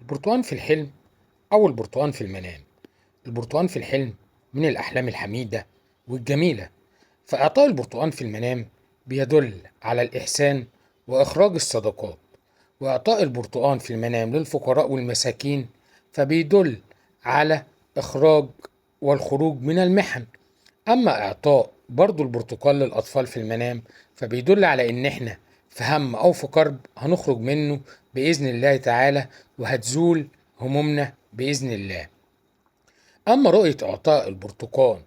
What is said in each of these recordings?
البرتقان في الحلم أو البرتقان في المنام. البرتقان في الحلم من الأحلام الحميدة والجميلة، فإعطاء البرتقان في المنام بيدل على الإحسان وإخراج الصدقات، وإعطاء البرتقان في المنام للفقراء والمساكين فبيدل على إخراج والخروج من المحن. أما إعطاء برضو البرتقال للأطفال في المنام فبيدل على إن إحنا في هم أو في كرب هنخرج منه بإذن الله تعالى، وهتزول همومنا بإذن الله. أما رؤية إعطاء البرتقال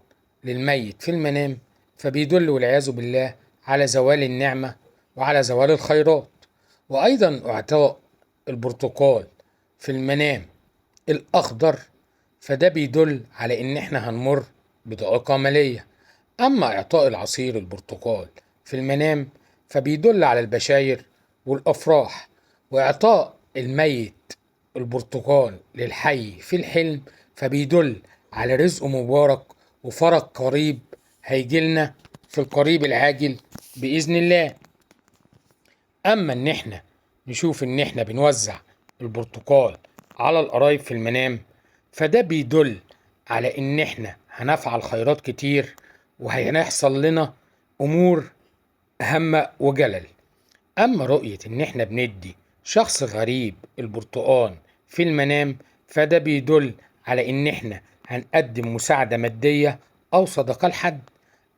للميت في المنام فبيدل والعياذ بالله على زوال النعمة وعلى زوال الخيرات. وأيضا إعطاء البرتقال في المنام الأخضر فده بيدل على إن إحنا هنمر بضائقة مالية. أما إعطاء العصير البرتقال في المنام فبيدل على البشاير والأفراح. وإعطاء الميت البرتقال للحي في الحلم فبيدل على رزق مبارك وفرج قريب هيجيلنا في القريب العاجل بإذن الله. أما إن إحنا نشوف إن إحنا بنوزع البرتقال على القرايب في المنام فده بيدل على إن إحنا هنفعل خيرات كتير وهيحصل لنا أمور هامة وجلل. أما رؤية إن إحنا بندي شخص غريب البرتقال في المنام فده بيدل على إن إحنا هنقدم مساعدة مادية أو صدقة لحد.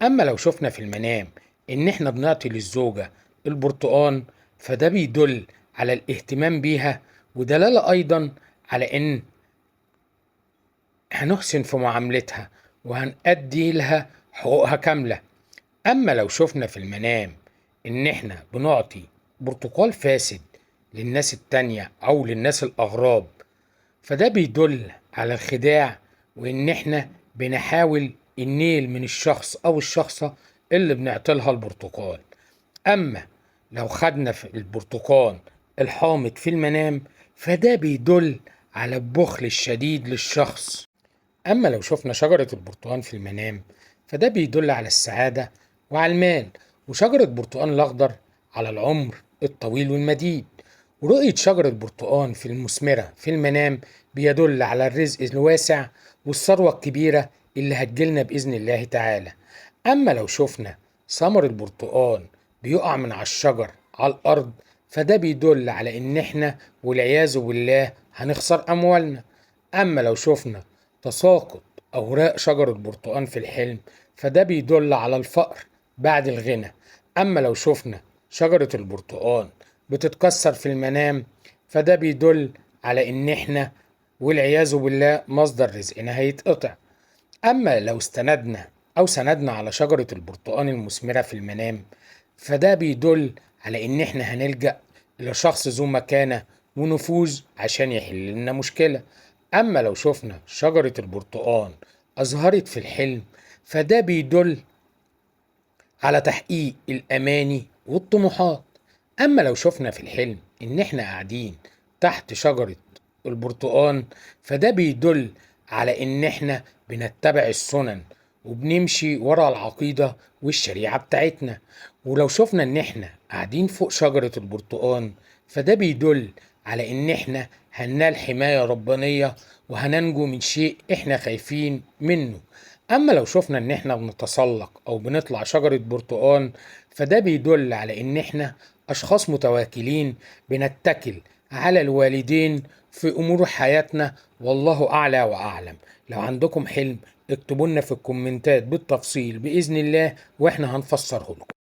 أما لو شفنا في المنام إن إحنا بنعطي للزوجة البرتقال فده بيدل على الاهتمام بيها، ودلالة أيضا على إن هنحسن في معاملتها وهنأدي لها حقوقها كاملة. أما لو شفنا في المنام إن إحنا بنعطي برتقال فاسد للناس التانية أو للناس الأغراب فده بيدل على الخداع، وإن إحنا بنحاول النيل من الشخص أو الشخصة اللي بنعطيلها البرتقال. أما لو خدنا في البرتقال الحامض في المنام فده بيدل على البخل الشديد للشخص. أما لو شفنا شجرة البرتقال في المنام فده بيدل على السعادة وعلى المال، وشجرة برتقال الأخضر على العمر الطويل والمديد. ورؤية شجرة برتقال في المثمرة في المنام بيدل على الرزق الواسع والثروة الكبيرة اللي هتجيلنا بإذن الله تعالى. أما لو شفنا ثمر البرتقال بيقع من على الشجر على الأرض فده بيدل على إن إحنا والعياذ بالله هنخسر أموالنا. أما لو شفنا تساقط أوراق شجرة برتقال في الحلم فده بيدل على الفقر بعد الغنى. أما لو شفنا شجرة البرتقال بتتكسر في المنام فده بيدل على إن إحنا والعياذ بالله مصدر رزقنا هيتقطع. أما لو استندنا أو سندنا على شجرة البرتقال المثمرة في المنام فده بيدل على إن إحنا هنلجأ لشخص ذو مكانة ونفوذ عشان يحل لنا مشكلة. أما لو شفنا شجرة البرتقال أظهرت في الحلم فده بيدل على تحقيق الأماني والطموحات. أما لو شفنا في الحلم إن إحنا قاعدين تحت شجرة البرتقال فده بيدل على إن إحنا بنتبع السنن وبنمشي ورا العقيدة والشريعة بتاعتنا. ولو شفنا إن إحنا قاعدين فوق شجرة البرتقال فده بيدل على إن إحنا هننال حماية ربانية وهننجو من شيء إحنا خايفين منه. أما لو شفنا إن إحنا بنتسلق أو بنطلع شجرة برتقال فده بيدل على إن إحنا أشخاص متواكلين بنتكل على الوالدين في أمور حياتنا، والله أعلى وأعلم. لو عندكم حلم اكتبوا لنا في الكومنتات بالتفصيل بإذن الله وإحنا هنفسره لكم.